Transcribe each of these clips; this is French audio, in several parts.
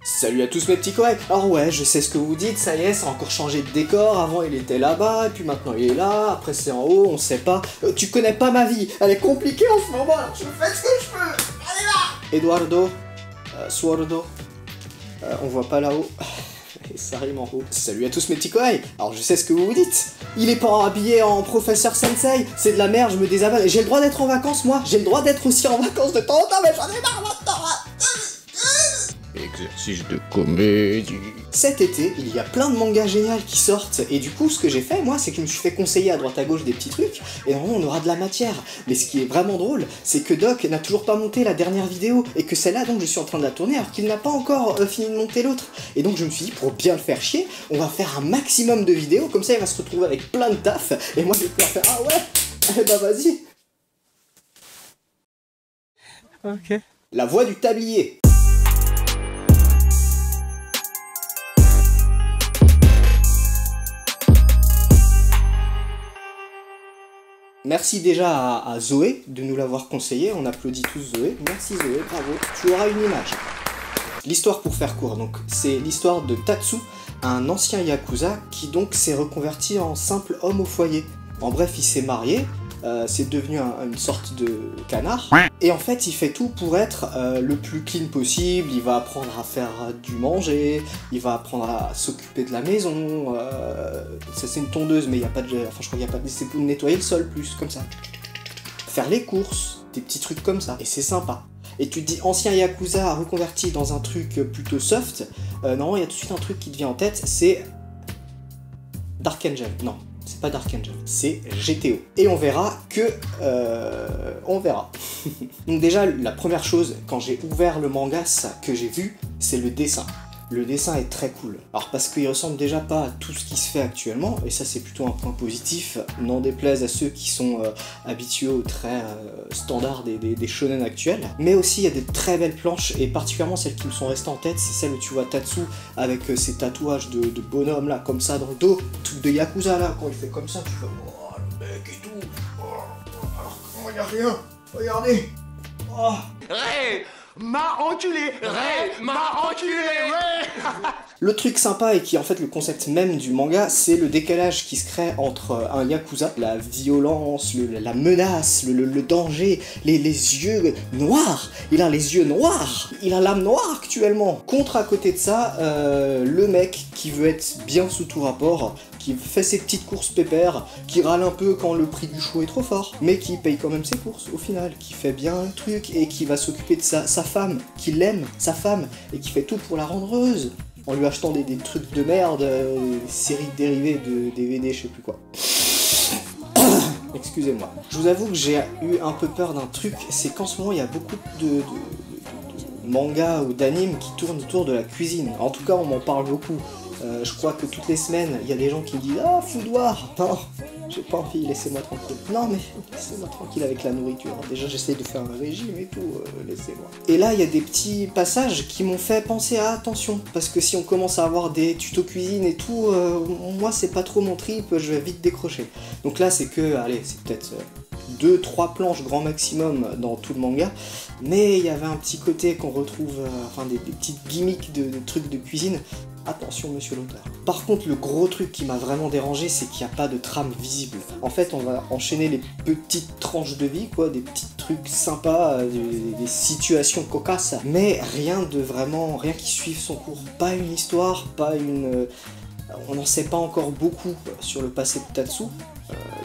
Salut à tous mes petits copains. Alors ouais, je sais ce que vous dites, ça y est, ça a encore changé de décor, avant il était là-bas, et puis maintenant il est là, après c'est en haut, on sait pas. Tu connais pas ma vie, elle est compliquée en ce moment, alors je fais ce que je peux. Allez là Eduardo, Suardo, on voit pas là-haut. Et ça rime en haut. Salut à tous mes petits copains. Alors je sais ce que vous vous dites. Il est pas habillé en professeur sensei, c'est de la merde, je me désabonne. J'ai le droit d'être en vacances moi, j'ai le droit d'être aussi en vacances de temps en temps, mais j'en ai marre maintenant. Exercice de comédie. Cet été, il y a plein de mangas géniaux qui sortent, et du coup, ce que j'ai fait, moi, c'est que je me suis fait conseiller à droite à gauche des petits trucs, et normalement, on aura de la matière. Mais ce qui est vraiment drôle, c'est que Doc n'a toujours pas monté la dernière vidéo, et que celle-là, donc, je suis en train de la tourner, alors qu'il n'a pas encore fini de monter l'autre. Et donc, je me suis dit, pour bien le faire chier, on va faire un maximum de vidéos, comme ça, il va se retrouver avec plein de taf, et moi, je vais pouvoir faire, ah ouais, eh bah vas-y. Ok. La voix du tablier. Merci déjà à Zoé de nous l'avoir conseillé, on applaudit tous Zoé. Merci Zoé, bravo, tu auras une image. L'histoire pour faire court, donc, c'est l'histoire de Tatsu, un ancien Yakuza qui donc s'est reconverti en simple homme au foyer. En bref, il s'est marié, c'est devenu une sorte de canard, et en fait il fait tout pour être le plus clean possible. Il va apprendre à faire du manger, il va apprendre à s'occuper de la maison, ça c'est une tondeuse mais il n'y a pas de... Enfin je crois qu'il n'y a pas de... c'est pour nettoyer le sol plus, comme ça. Faire les courses, des petits trucs comme ça, et c'est sympa. Et tu te dis ancien Yakuza reconverti dans un truc plutôt soft, non il y a tout de suite un truc qui te vient en tête, c'est... Dark Angel, non. C'est pas Dark Angel, c'est GTO. Et on verra que... on verra. Donc déjà, la première chose, quand j'ai ouvert le manga, ça que j'ai vu, c'est le dessin. Le dessin est très cool. Alors parce qu'il ressemble déjà pas à tout ce qui se fait actuellement, et ça c'est plutôt un point positif, n'en déplaise à ceux qui sont habitués aux traits standards des shonen actuels. Mais aussi il y a des très belles planches, et particulièrement celles qui me sont restées en tête, c'est celle où tu vois Tatsu avec ses tatouages de bonhomme là, comme ça dans le dos, truc de Yakuza là, quand il fait comme ça, tu fais oh le mec et tout, oh, alors comment il y a rien, regardez, oh. Ray m'a enculé, Ray m'a enculé, Ray. Le truc sympa et qui est en fait le concept même du manga, c'est le décalage qui se crée entre un Yakuza, la violence, la menace, le danger, les yeux noirs. Il a les yeux noirs, il a l'âme noire actuellement. Contre à côté de ça, le mec qui veut être bien sous tout rapport, qui fait ses petites courses pépères, qui râle un peu quand le prix du chou est trop fort, mais qui paye quand même ses courses au final, qui fait bien le truc et qui va s'occuper de sa femme, qui l'aime, sa femme, et qui fait tout pour la rendre heureuse, en lui achetant des trucs de merde, des séries dérivées de DVD, je sais plus quoi. Excusez-moi. Je vous avoue que j'ai eu un peu peur d'un truc, c'est qu'en ce moment il y a beaucoup de mangas ou d'animes qui tournent autour de la cuisine. En tout cas, on m'en parle beaucoup. Je crois que toutes les semaines, il y a des gens qui me disent « Ah, foudoir !» Non, j'ai pas envie, laissez-moi tranquille. Non, mais laissez-moi tranquille avec la nourriture. Déjà, j'essaie de faire un régime et tout, laissez-moi. Et là, il y a des petits passages qui m'ont fait penser à attention. Parce que si on commence à avoir des tutos cuisine et tout, moi, c'est pas trop mon trip, je vais vite décrocher. Donc là, c'est que, allez, c'est peut-être... 2-3 planches grand maximum dans tout le manga, mais il y avait un petit côté qu'on retrouve, enfin des petites gimmicks de trucs de cuisine. Attention monsieur l'auteur. Par contre le gros truc qui m'a vraiment dérangé, c'est qu'il n'y a pas de trame visible. En fait on va enchaîner les petites tranches de vie, quoi, des petits trucs sympas, des situations cocasses, mais rien de vraiment, rien qui suive son cours. Pas une histoire, pas une... On n'en sait pas encore beaucoup sur le passé de Tatsu.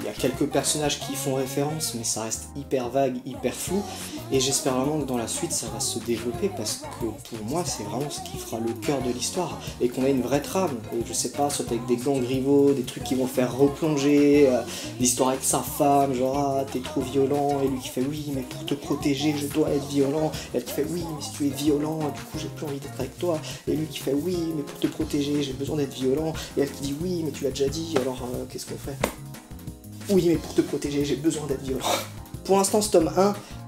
Il y a quelques personnages qui y font référence, mais ça reste hyper vague, hyper flou, et j'espère vraiment que dans la suite ça va se développer, parce que pour moi c'est vraiment ce qui fera le cœur de l'histoire, et qu'on a une vraie trame, et je sais pas, soit avec des gangs rivaux, des trucs qui vont le faire replonger, l'histoire avec sa femme, genre ah t'es trop violent, et lui qui fait oui mais pour te protéger je dois être violent, et elle qui fait oui mais si tu es violent du coup j'ai plus envie d'être avec toi, et lui qui fait oui mais pour te protéger j'ai besoin d'être violent, et elle qui dit oui mais tu l'as déjà dit alors qu'est-ce qu'on fait? Oui, mais pour te protéger, j'ai besoin d'être violent. Pour l'instant, ce tome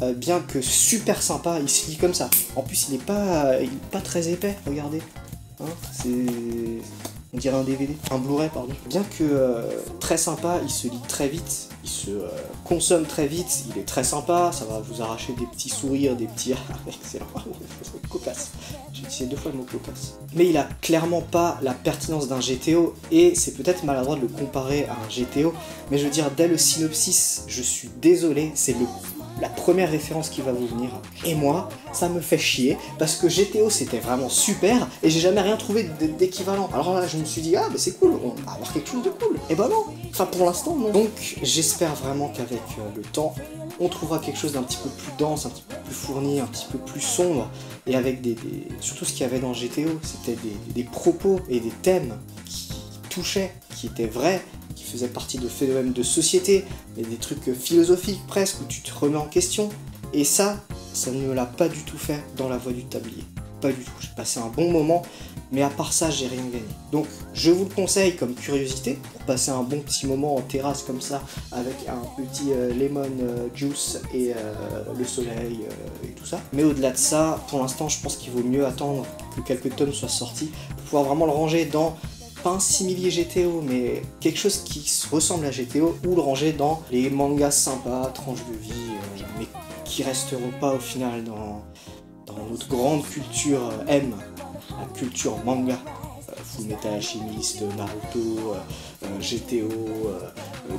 1, bien que super sympa, il se lit comme ça. En plus, il est pas très épais, regardez. Hein, c'est... On dirait un DVD, un Blu-ray, pardon. Bien que très sympa, il se lit très vite. il se consomme très vite, il est très sympa, ça va vous arracher des petits sourires, des petits... excellent, c'est cocasse, j'ai utilisé 2 fois le mot cocasse. Mais il a clairement pas la pertinence d'un GTO, et c'est peut-être maladroit de le comparer à un GTO, mais je veux dire, dès le synopsis, je suis désolé, c'est la première référence qui va vous venir. Et moi, ça me fait chier, parce que GTO c'était vraiment super, et j'ai jamais rien trouvé d'équivalent. Alors là, je me suis dit, ah bah c'est cool, on va avoir quelque chose de cool. Et bah non, enfin pour l'instant non. Donc j'espère vraiment qu'avec le temps, on trouvera quelque chose d'un petit peu plus dense, un petit peu plus fourni, un petit peu plus sombre, et avec surtout ce qu'il y avait dans GTO, c'était des propos et des thèmes qui touchaient, qui étaient vrais, qui faisaient partie de phénomènes de société, mais des trucs philosophiques presque, où tu te remets en question. Et ça ne l'a pas du tout fait dans La Voix du Tablier. Pas du tout. J'ai passé un bon moment, mais à part ça, j'ai rien gagné. Donc, je vous le conseille comme curiosité, pour passer un bon petit moment en terrasse comme ça, avec un petit lemon juice et le soleil et tout ça. Mais au-delà de ça, pour l'instant, je pense qu'il vaut mieux attendre que quelques tomes soient sortis, pour pouvoir vraiment le ranger dans... pas un similier GTO, mais quelque chose qui ressemble à GTO, ou le ranger dans les mangas sympas, tranches de vie, mais qui resteront pas au final dans notre grande culture M, la culture manga. Fullmetal Alchemist, Naruto, GTO,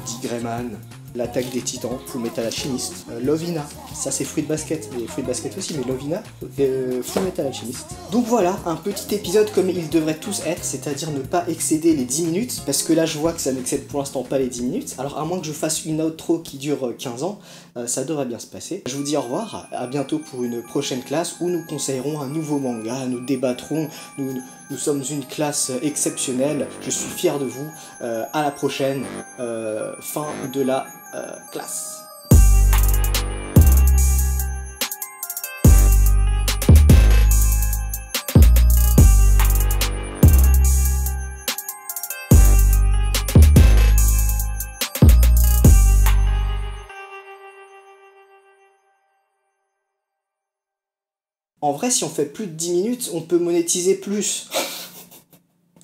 Digreman, L'attaque des titans, Fullmetal Alchemist, Lovina, ça c'est Fruit Basket, mais Fruit Basket aussi, mais Lovina, Fullmetal Alchemist. Donc voilà, un petit épisode comme ils devraient tous être, c'est-à-dire ne pas excéder les 10 minutes, parce que là je vois que ça n'excède pour l'instant pas les 10 minutes, alors à moins que je fasse une outro qui dure 15 ans, ça devrait bien se passer. Je vous dis au revoir, à bientôt pour une prochaine classe où nous conseillerons un nouveau manga, nous débattrons, nous sommes une classe exceptionnelle, je suis fier de vous, à la prochaine, fin de la classe. En vrai, si on fait plus de 10 minutes, on peut monétiser plus.